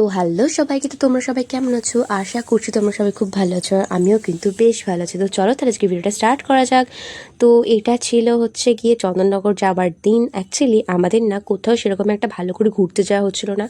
তো হ্যালো সবাইকে, তো তোমরা সবাই কেমন আছো? আশা করছি তোমরা সবাই খুব ভালো আছো, আর আমিও কিন্তু বেশ ভালো আছি। তো চলো তাহলে আজকে ভিডিওটা স্টার্ট করা যাক। তো এটা ছিল হচ্ছে গিয়ে চন্দননগর যাবার দিন। অ্যাকচুয়ালি আমাদের না কোথাও সেরকম একটা ভালো করে ঘুরতে যাওয়া হচ্ছিলো না,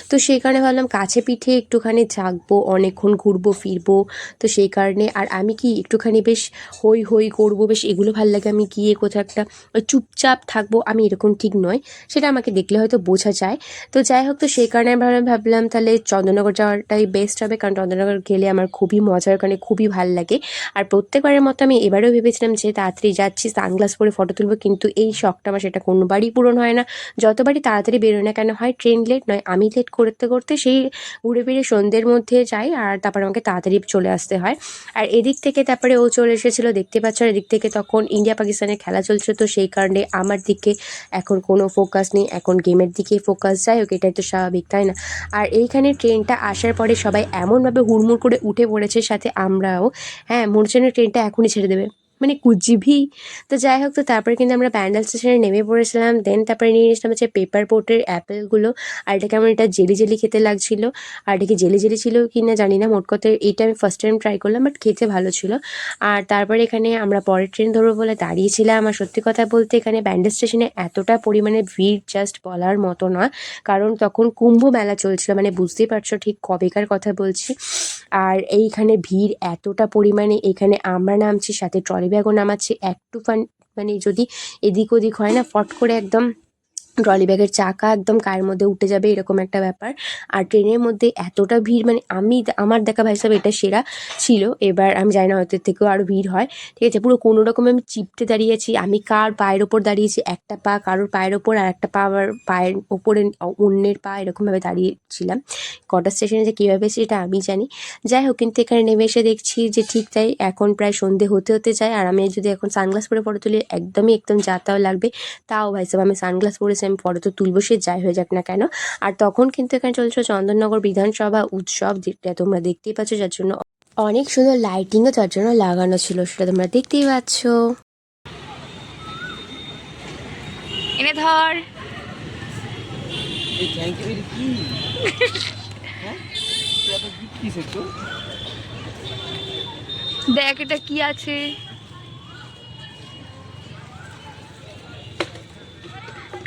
তো সেই কারণে ভাবলাম কাছে পিঠে একটুখানি থাকবো, অনেকক্ষণ ঘুরবো ফিরবো। তো সেই কারণে আর আমি কি একটুখানি বেশ হই হই করবো, বেশ এগুলো ভালো লাগে। আমি গিয়ে কোথাও একটা চুপচাপ থাকবো, আমি এরকম ঠিক নয়, সেটা আমাকে দেখলে হয়তো বোঝা যায়। তো যাই হোক, তো সেই কারণে ভাবলাম তাহলে চন্দননগর যাওয়াটাই বেস্ট হবে, কারণ চন্দননগর গেলে আমার খুবই মজার, কারণে খুবই ভালো লাগে। আর প্রত্যেকবারের মতো আমি এবারেও ভেবেছিলাম যে তাড়াতাড়ি যাচ্ছি, সানগ্লাস পরে ফটো তুলবো, কিন্তু এই শখটা আমার সেটা কোনোবারই পূরণ হয় না। যতবারই তাড়াতাড়ি বেরোয় না কেন, হয় ট্রেন লেট, নয় আমি লেট করতে করতে সেই ঘুরে ফিরে সন্ধ্যের মধ্যে যাই, আর তারপর আমাকে তাড়াতাড়ি চলে আসতে হয়। আর এদিক থেকে তারপরে ও চলে এসেছিলো, দেখতে পাচ্ছ। আর এদিক থেকে তখন ইন্ডিয়া পাকিস্তানের খেলা চলছে, তো সেই কারণে আমার দিকে এখন কোনো ফোকাস নেই, এখন গেমের দিকেই ফোকাস। যাই হোক, এটাই তো স্বাভাবিক, তাই না? আর এইখানে ট্রেনটা আসার পরে সবাই এমনভাবে হুড়মুড় করে উঠে পড়েছে, সাথে আমরাও। হ্যাঁ, মনে হচ্ছে না ট্রেনটা এখনই ছেড়ে দেবে, মানে কুজিভি। তো যাই হোক, তো তারপরে কিন্তু আমরা ব্যান্ডেল স্টেশনে নেমে পড়েছিলাম। দেন তারপরে নিয়ে নিয়েছিলাম হচ্ছে পেপার বোটের অ্যাপেলগুলো। আর এটা কেমন, এটা জেলি জেলি খেতে লাগছিল। আর এটা কি জেলি জেলি ছিল কি না জানি না, মোট কথা এইটা আমি ফার্স্ট টাইম ট্রাই করলাম, বাট খেতে ভালো ছিল। আর তারপরে এখানে আমরা পরের ট্রেন ধরবো বলে দাঁড়িয়েছিলাম। আর সত্যি কথা বলতে এখানে ব্যান্ডেল স্টেশনে এতটা পরিমাণে ভিড় জাস্ট বলার মতো না, কারণ তখন কুম্ভ মেলা চলছিল, মানে বুঝতেই পারছো ঠিক কবেকার কথা বলছি। আর এইখানে ভিড় এতটা পরিমাণে, এখানে আমরা নামছি, সাথে ট্রলি ব্যাগও নামাচ্ছি। একটু মানে যদি এদিক ওদিক হয় না, ফট করে একদম ট্রলি ব্যাগের চাকা একদম গায়ের মধ্যে উঠে যাবে, এরকম একটা ব্যাপার। আর ট্রেনের মধ্যে এতটা ভিড়, মানে আমার দেখা ভাই সাহেব এটা সেরা ছিল। এবার আমি জানি না, হয়তো এর থেকেও আরও ভিড় হয়। ঠিক আছে, পুরো কোনো রকমে আমি চিপটে দাঁড়িয়েছি। আমি কার পায়ের ওপর দাঁড়িয়েছি, একটা পা কারোর পায়ের ওপর, আর একটা পা আবার পায়ের ওপরে, অন্যের পা, এরকমভাবে দাঁড়িয়েছিলাম। কটা স্টেশনে যে কীভাবে সেটা আমি জানি। যাই হোক, কিন্তু এখানে নেমে এসে দেখছি যে ঠিক তাই, এখন প্রায় সন্ধে হতে হতে যায়। আর আমি যদি এখন সানগ্লাস পরে ফটো তুলি, একদম যাতাও লাগবে। তাও ভাই সাহেব আমি সানগ্লাস পরেছি, আমি ফটো তো তুলবো, সে যাই হয়ে যাক না কেন। আর তখন কিন্তু এখানে চলছে চন্দননগর বিধানসভা উৎসব, যেটা তোমরা দেখতেই পাচ্ছ, যার জন্য অনেক সুন্দর লাইটিংও যার জন্য লাগানো ছিল, সেটা তোমরা দেখতেই পাচ্ছ। এনে ধর। দেখ এটা কি আছে।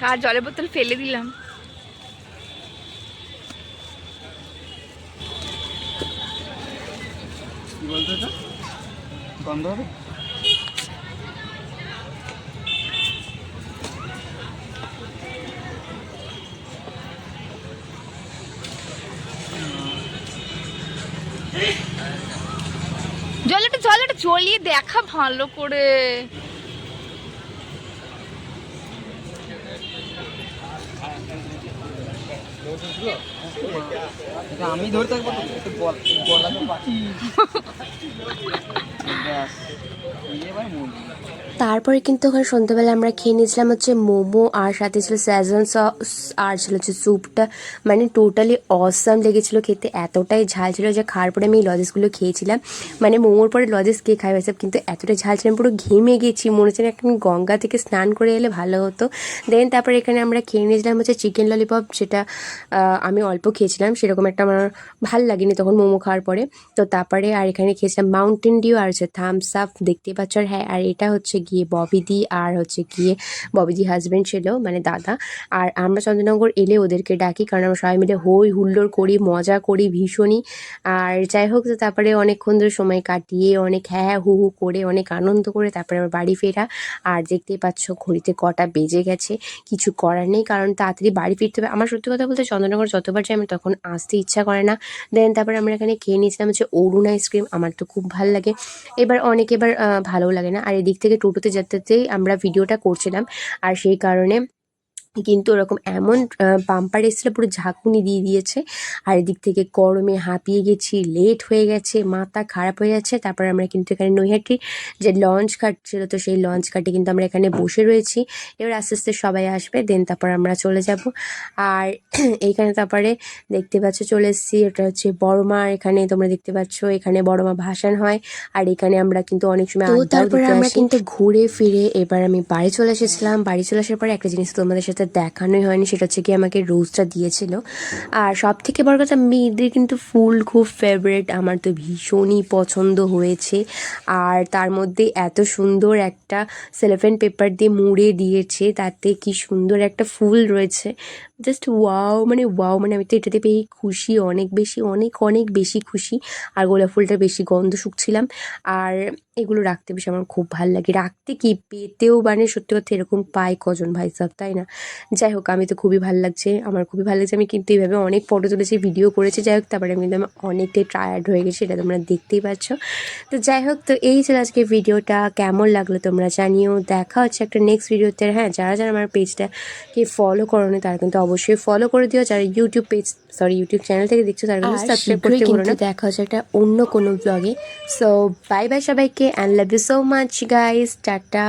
কার জলের বোতল ফেলে দিলাম। কি বলতো এটা গন্ধ হবে। জলটা জ্বলিয়ে দেখা ভালো করে। আমি ধরে থাকবো তো গলা তো পাচ্ছি। তারপরে কিন্তু ওখানে সন্ধ্যাবেলা আমরা খেয়ে নিয়েছিলাম হচ্ছে মোমো, আর সাথে ছিল স্যাজন সস, আর ছিল হচ্ছে স্যুপটা। মানে টোটালি অসাম লেগেছিলো খেতে, এতটাই ঝাল ছিল যে খাওয়ার পরে আমি এই লজেসগুলো খেয়েছিলাম। মানে মোমোর পরে লজেস কে খাই সব, কিন্তু এতটাই ঝাল ছিলাম, পুরো ঘেমে গেছি, মনে হচ্ছে এখন গঙ্গা থেকে স্নান করে এলে ভালো হতো। দেন তারপরে এখানে আমরা খেয়ে নিয়েছিলাম হচ্ছে চিকেন ললিপপ, যেটা আমি অল্প খেয়েছিলাম, সেরকম একটা আমার ভাল লাগেনি তখন মোমো খাওয়ার পরে। তো তারপরে আর এখানে খেয়েছিলাম মাউন্টেন ডিউ আর হচ্ছে থামস আপ, দেখতেই পাচ্ছ। আর হ্যাঁ, আর এটা হচ্ছে গিয়ে ববিদি, আর হচ্ছে গিয়ে ববিদি হাজব্যান্ড ছিল, মানে দাদা। আর আমরা চন্দননগর এলে ওদেরকে ডাকি, কারণ আমরা সবাই মিলে হই হুল্লোড় করি, মজা করি ভীষণই। আর যাই হোক, তো তারপরে অনেকক্ষণ ধরে সময় কাটিয়ে অনেক হ্যাঁ হু হু করে অনেক আনন্দ করে তারপরে আবার বাড়ি ফেরা। আর দেখতেই পাচ্ছ ঘড়িতে কটা বেজে গেছে, কিছু করার নেই, কারণ তাড়াতাড়ি বাড়ি ফিরতে হবে। আমার সত্যি কথা বলতে চন্দননগর যতবার যাই আমি তখন আসতে ইচ্ছা করে না। দেন তারপরে আমরা এখানে খেয়ে নিয়েছিলাম হচ্ছে অরুণ আইসক্রিম, আমার তো খুব ভালো লাগে। এবার ভালোও লাগে না। আর এদিক থেকে টোটোতে যেতেই আমরা ভিডিওটা করছিলাম, আর সেই কারণে কিন্তু ওরকম এমন বাম্পার এসেছিলো, পুরো ঝাঁকুনি দিয়ে দিয়েছে। আর এদিক থেকে গরমে হাঁপিয়ে গেছি, লেট হয়ে গেছে, মাথা খারাপ হয়ে যাচ্ছে। তারপর আমরা কিন্তু এখানে নৈহাটির যে লঞ্চ ঘাট ছিল, তো সেই লঞ্চ ঘাটে কিন্তু আমরা এখানে বসে রয়েছি। এবার আস্তে আস্তে সবাই আসবে, দেন তারপর আমরা চলে যাব। আর এইখানে তারপরে দেখতে পাচ্ছ চলে এসেছি, এটা হচ্ছে বড়মা। এখানে তোমরা দেখতে পাচ্ছ এখানে বড়মা ভাসান হয়, আর এখানে আমরা কিন্তু অনেক সময় আড্ডাও দিতে আসি। আমরা কিন্তু ঘুরে ফিরে এবার আমি বাড়ি চলে এসেছিলাম। বাড়ি চলে আসার পরে একটা জিনিস তোমাদের সাথে যেটা দেখানোই হয়নি সেটা হচ্ছে কি আমাকে রোজটা দিয়েছিল। আর সব থেকে বড় কথা, মেয়েদের কিন্তু ফুল খুব ফেভারিট, আমার তো ভীষণই পছন্দ হয়েছে। আর তার মধ্যে এত সুন্দর একটা সেলোফেন পেপার দিয়ে মুড়ে দিয়েছে, তাতে কি সুন্দর একটা ফুল রয়েছে, জাস্ট ওয়াও মানে ওয়াও, মানে আমি তো এটাতে পেয়ে খুশি, অনেক বেশি, অনেক অনেক বেশি খুশি। আর গোলাপ ফুলটার বেশি গন্ধ শুকছিলাম। আর এগুলো রাখতে বেশি আমার খুব ভালো লাগে, রাখতে কি পেতেও, মানে সত্যি কথা এরকম পায় কজন ভাই সাব, তাই না? যাই হোক, আমি তো খুবই ভালো লাগছে, আমার খুবই ভালো লাগছে। আমি কিন্তু এইভাবে অনেক ফটো তুলেছি, ভিডিও করেছি, যাই হোক তারপরে কিন্তু আমি অনেকটাই টায়ার্ড হয়ে গেছি, এটা তোমরা দেখতেই পাচ্ছ। তো যাই হোক, তো এই ছিল আজকে ভিডিওটা, কেমন লাগলো তোমরা জানিও। দেখা হচ্ছে একটা নেক্সট ভিডিওতে। হ্যাঁ, যারা যারা আমার পেজটাকে ফলো করোনি তারা কিন্তু অবশ্যই ফলো করে দিও, যারা ইউটিউব চ্যানেল থেকে দেখছো তারা কিন্তু সাবস্ক্রাইব করতে ভুলো না। দেখা হচ্ছে একটা অন্য কোনো ব্লগে। সো বাই বাই সবাইকে, and love you so much guys, tata.